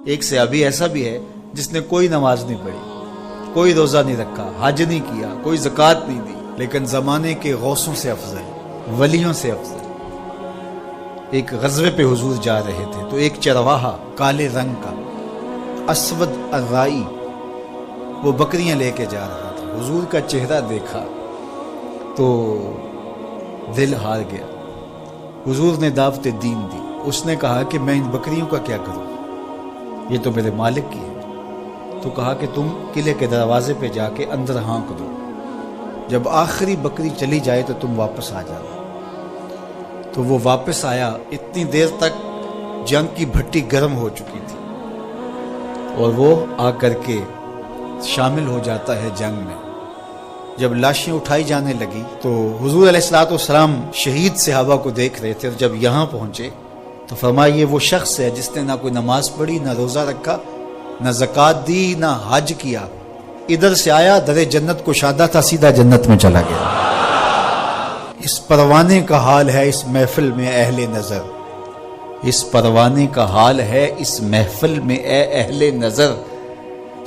ایک صحابی ایسا بھی ہے جس نے کوئی نماز نہیں پڑھی، کوئی روزہ نہیں رکھا، حج نہیں کیا، کوئی زکوٰۃ نہیں دی، لیکن زمانے کے غوثوں سے افضل، ولیوں سے افضل۔ ایک غزوے پہ حضور جا رہے تھے تو ایک چرواہا کالے رنگ کا اسود الرائی وہ بکریاں لے کے جا رہا تھا۔ حضور کا چہرہ دیکھا تو دل ہار گیا۔ حضور نے دعوت دین دی۔ اس نے کہا کہ میں ان بکریوں کا کیا کروں، یہ تو میرے مالک کی ہے۔ تو کہا کہ تم قلعے کے دروازے پہ جا کے اندر ہانک دو، جب آخری بکری چلی جائے تو تم واپس آ جانا۔ تو وہ واپس آیا۔ اتنی دیر تک جنگ کی بھٹی گرم ہو چکی تھی اور وہ آ کر کے شامل ہو جاتا ہے جنگ میں۔ جب لاشیں اٹھائی جانے لگی تو حضور علیہ الصلوۃ والسلام شہید صحابہ کو دیکھ رہے تھے، اور جب یہاں پہنچے تو فرمایا یہ وہ شخص ہے جس نے نہ کوئی نماز پڑھی، نہ روزہ رکھا، نہ زکوٰۃ دی، نہ حج کیا، ادھر سے آیا، در جنت کو شادہ تھا، سیدھا جنت میں چلا گیا۔ اس پروانے کا حال ہے اس محفل میں اہل نظر، اس پروانے کا حال ہے اس محفل میں اے اہل نظر،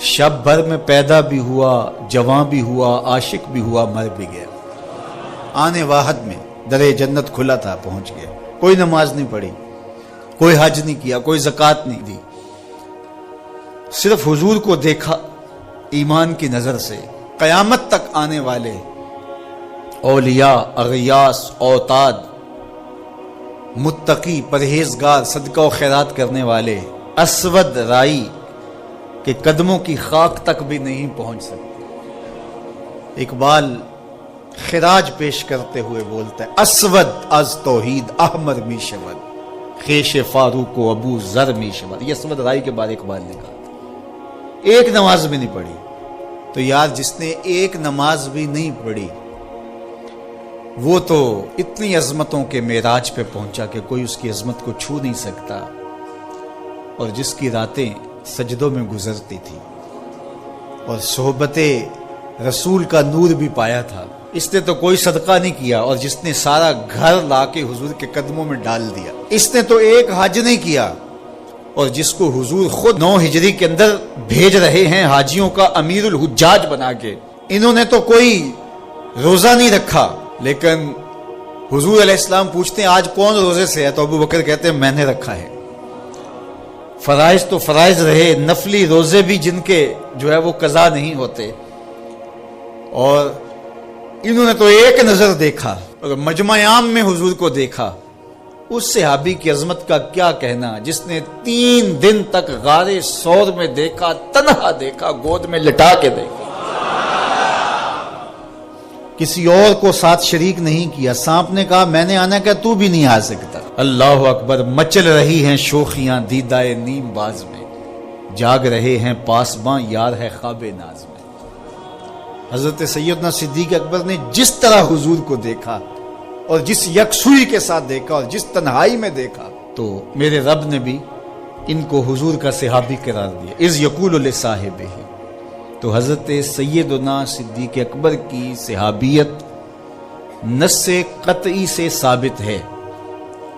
شب بھر میں پیدا بھی ہوا، جوان بھی ہوا، عاشق بھی ہوا، مر بھی گیا۔ آنے واحد میں در جنت کھلا تھا، پہنچ گیا۔ کوئی نماز نہیں پڑھی، کوئی حج نہیں کیا، کوئی زکوٰۃ نہیں دی، صرف حضور کو دیکھا ایمان کی نظر سے۔ قیامت تک آنے والے اولیاء، اغیاث، اوتاد، متقی، پرہیزگار، صدقہ و خیرات کرنے والے اسود رائی کے قدموں کی خاک تک بھی نہیں پہنچ سکتے۔ اقبال خراج پیش کرتے ہوئے بولتا ہے، اسود از توحید احمر می شود، خیش فاروق و ابو ذر می شود۔ یہ اسود رائی کے بارے اقبال نے کہا تھا۔ ایک نماز بھی نہیں پڑھی۔ تو یار جس نے ایک نماز بھی نہیں پڑھی وہ تو اتنی عظمتوں کے معراج پہ پہنچا کہ کوئی اس کی عظمت کو چھو نہیں سکتا، اور جس کی راتیں سجدوں میں گزرتی تھی اور صحبت رسول کا نور بھی پایا تھا، اس نے تو کوئی صدقہ نہیں کیا، اور جس نے سارا گھر لا کے حضور کے قدموں میں ڈال دیا، اس نے تو ایک حج نہیں کیا، اور جس کو حضور خود 9 ہجری کے اندر بھیج رہے ہیں حاجیوں کا امیر الحجاج بنا کے، انہوں نے تو کوئی روزہ نہیں رکھا۔ لیکن حضور علیہ السلام پوچھتے ہیں آج کون روزے سے ہے، تو ابو بکر کہتے ہیں میں نے رکھا ہے۔ فرائض تو فرائض رہے، نفلی روزے بھی جن کے جو ہے وہ قضا نہیں ہوتے، اور انہوں نے تو ایک نظر دیکھا اور مجمع عام میں حضور کو دیکھا۔ اس صحابی کی عظمت کا کیا کہنا جس نے 3 دن تک غار ثور میں دیکھا، تنہا دیکھا، گود میں لٹا کے دیکھا، کسی اور کو ساتھ شریک نہیں کیا۔ سانپ نے کہا میں نے آنا کیا، تو بھی نہیں آ سکتا۔ اللہ اکبر، مچل رہی ہیں شوخیاں دیدائے نیم باز میں، جاگ رہے ہیں پاسباں یار ہے خواب ناز میں۔ حضرت سیدنا صدیق اکبر نے جس طرح حضور کو دیکھا اور جس یکسوئی کے ساتھ دیکھا اور جس تنہائی میں دیکھا، تو میرے رب نے بھی ان کو حضور کا صحابی قرار دیا۔ اذ یقول لصاحبہ، تو حضرت سیدنا صدیق اکبر کی صحابیت نص قطعی سے ثابت ہے،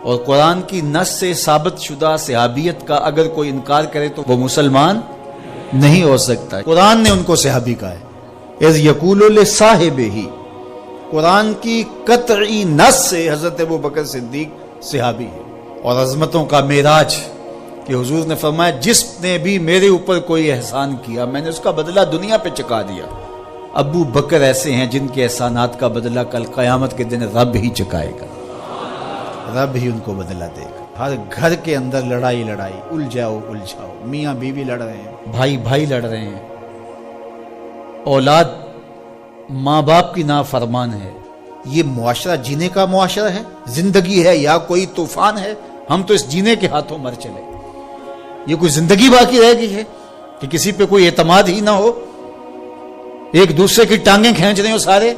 اور قرآن کی نص سے ثابت شدہ صحابیت کا اگر کوئی انکار کرے تو وہ مسلمان نہیں ہو سکتا۔ قرآن نے ان کو صحابی کہا ہے، اذ یقول لصاحبہ، قرآن کی قطعی نص سے حضرت ابو بکر صدیق صحابی ہے۔ اور عظمتوں کا معراج کہ حضور نے فرمایا جس نے بھی میرے اوپر کوئی احسان کیا میں نے اس کا بدلہ دنیا پہ چکا دیا۔ ابو بکر ایسے ہیں جن کے احسانات کا بدلہ کل قیامت کے دن رب ہی چکائے گا، رب ہی ان کو بدلہ دے گا۔ ہر گھر کے اندر لڑائی، الجھاؤ، میاں بیوی لڑ رہے ہیں، بھائی لڑ رہے ہیں، اولاد ماں باپ کی نافرمان ہے۔ یہ معاشرہ جینے کا معاشرہ ہے، زندگی ہے یا کوئی طوفان ہے؟ ہم تو اس جینے کے ہاتھوں مر چلے۔ یہ کوئی زندگی باقی رہ گئی ہے کہ کسی پہ کوئی اعتماد ہی نہ ہو، ایک دوسرے کی ٹانگیں کھینچ رہے ہوں، سارے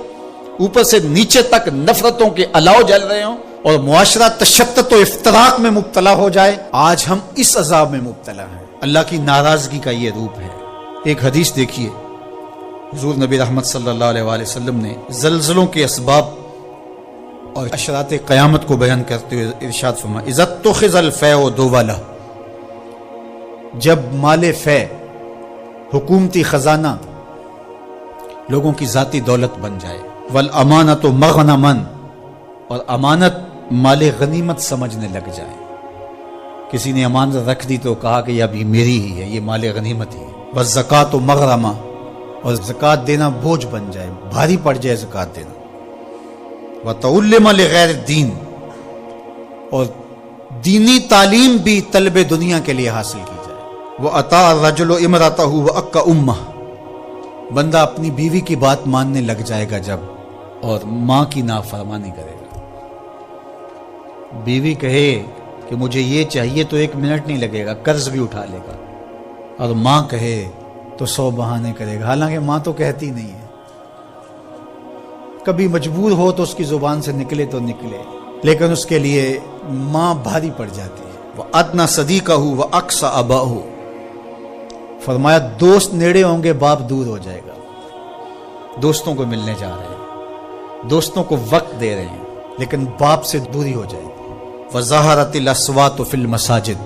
اوپر سے نیچے تک نفرتوں کے الاؤ جل رہے ہوں، اور معاشرہ تشتت و افتراق میں مبتلا ہو جائے۔ آج ہم اس عذاب میں مبتلا ہیں۔ اللہ کی ناراضگی کا یہ روپ ہے۔ ایک حدیث دیکھیے، حضور نبی رحمت صلی اللہ علیہ وآلہ وسلم نے زلزلوں کے اسباب اور اشراط قیامت کو بیان کرتے ہوئے ارشاد فرمایا، اذا اتخذ الفیء دولا، جب مال فے حکومتی خزانہ لوگوں کی ذاتی دولت بن جائے، والامانت مغنما، اور امانت مال غنیمت سمجھنے لگ جائے، کسی نے امانت رکھ دی تو کہا کہ یہ اب یہ میری ہی ہے، یہ مال غنیمت ہی ہے، والزکوٰۃ مغرمہ، اور زکوٰۃ دینا بوجھ بن جائے، بھاری پڑ جائے زکوٰۃ دینا، وتعلم لغیر الدین، اور دینی تعلیم بھی طلب دنیا کے لیے حاصل کی جائے، وَأَطَاعَ الرَّجُلُ امْرَأَتَهُ وَأَكَّ أُمَّهُ، بندہ اپنی بیوی کی بات ماننے لگ جائے گا جب، اور ماں کی نافرمانی کرے گا۔ بیوی کہے کہ مجھے یہ چاہیے تو 1 منٹ نہیں لگے گا، قرض بھی اٹھا لے گا، اور ماں کہے تو 100 بہانے کرے گا، حالانکہ ماں تو کہتی نہیں ہے، کبھی مجبور ہو تو اس کی زبان سے نکلے تو نکلے، لیکن اس کے لیے ماں بھاری پڑ جاتی ہے۔ وَأَدْنَىٰ صَدِيقَهُ وَأَقْصَىٰ أَبَاهُ، فرمایا دوست نیڑے ہوں گے، باپ دور ہو جائے گا۔ دوستوں کو ملنے جا رہے ہیں، دوستوں کو وقت دے رہے ہیں، لیکن باپ سے دوری ہو جائے گی۔ وَظَهَرَتِ الْأَصْوَاتُ فِي الْمَسَاجِدِ،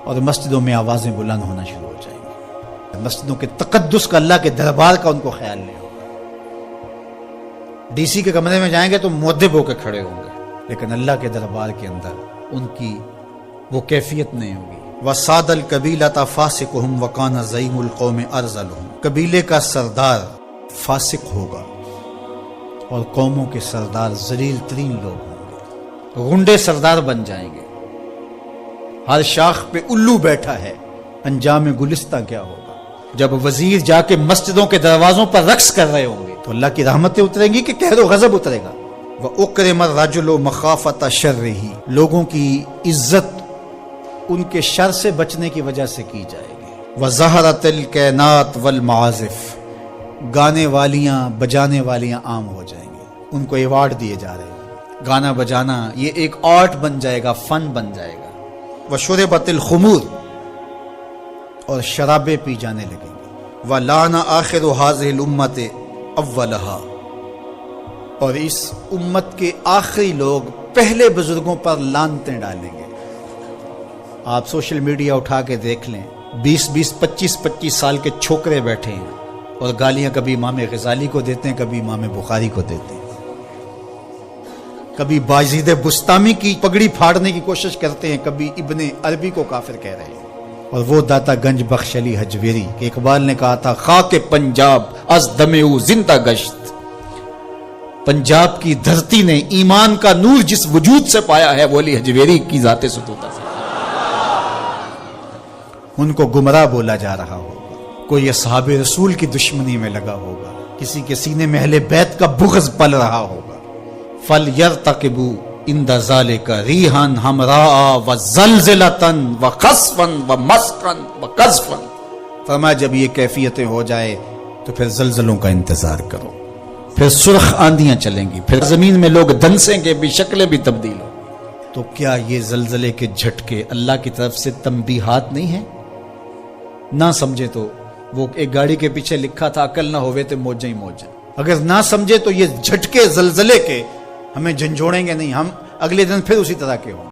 اور مسجدوں میں آوازیں بلند ہونا شروع ہو جائیں گی، مسجدوں کے تقدس کا، اللہ کے دربار کا ان کو خیال نہیں ہوگا۔ ڈی سی کے کمرے میں جائیں گے تو مؤدب ہو کے کھڑے ہوں گے، لیکن اللہ کے دربار کے اندر ان کی وہ کیفیت نہیں ہوگی۔ وَسَادَ الْقَبِيلَةَ فَاسِقُهُمْ وَكَانَ زَعِيمُ الْقَوْمِ أَرْذَلُهُمْ، قبیلے کا سردار فاسق ہوگا اور قوموں کے سردار ذلیل ترین لوگ ہوں گے، غنڈے سردار بن جائیں گے۔ ہر شاخ پہ الو بیٹھا ہے، انجام گلستہ کیا ہوگا؟ جب وزیر جا کے مسجدوں کے دروازوں پر رقص کر رہے ہوں گے تو اللہ کی رحمتیں اتریں گی کہ قہر و غضب اترے گا۔ وَأُكْرِمَ الرَّجُلُ مَخَافَةَ شَرِّهِ، لوگوں کی عزت ان کے شر سے بچنے کی وجہ سے کی جائے گی۔ وَظَهَرَتِ الْكَيْنَاتُ وَالْمَعَازِفُ، گانے والیاں بجانے والیاں عام ہو جائیں گے، ان کو ایوارڈ دیے جا رہے ہیں، گانا بجانا یہ ایک آرٹ بن جائے گا، فن بن جائے گا۔ وَشُرِبَتِ الْخُمُورُ، اور شرابیں پی جانے لگیں گے۔ وَلَعَنَ آخِرُ هَٰذِهِ الْأُمَّةِ أَوَّلَهَا، اور اس امت کے آخری لوگ پہلے بزرگوں پر لعنتیں ڈالیں گے۔ آپ سوشل میڈیا اٹھا کے دیکھ لیں، 20 25 سال کے چھوکرے بیٹھے ہیں اور گالیاں کبھی امام غزالی کو دیتے ہیں، کبھی امام بخاری کو دیتے ہیں، کبھی بازید بستامی کی پگڑی پھاڑنے کی کوشش کرتے ہیں، کبھی ابن عربی کو کافر کہہ رہے ہیں۔ اور وہ داتا گنج بخش علی حجویری کہ اقبال نے کہا تھا خاک پنجاب از دمِ او زندہ گشت، پنجاب کی دھرتی نے ایمان کا نور جس وجود سے پایا ہے وہ علی حجویری کی ذات ستوتا سے۔ ان کو گمراہ بولا جا رہا ہوگا، کوئی اصحاب رسول کی دشمنی میں لگا ہوگا، کسی کے سینے میں اہل بیت کا بغض پل رہا ہوگا۔ فَلْيَرْتَقِبُوا عِنْدَ ذَلِكَ رِيحًا حَمْرَاءَ وَزَلْزَلَةً وَخَسْفًا وَمَسْقًا وَقَذْفًا، فرمایا جب یہ کیفیتیں ہو جائے تو پھر زلزلوں کا انتظار کرو، پھر سرخ آندیاں چلیں گی، پھر زمین میں لوگ دھنسیں گے بھی، شکلیں بھی تبدیل ہو۔ تو کیا یہ زلزلے کے جھٹکے اللہ کی طرف سے تنبیہات نہیں ہیں؟ نہ سمجھے تو وہ ایک گاڑی کے پیچھے لکھا تھا عقل نہ ہوئے تو موجیں ہی موجیں، اگر نہ سمجھے تو یہ جھٹکے زلزلے کے ہمیں جھنجھوڑیں گے نہیں، ہم اگلے دن پھر اسی طرح کے ہوں۔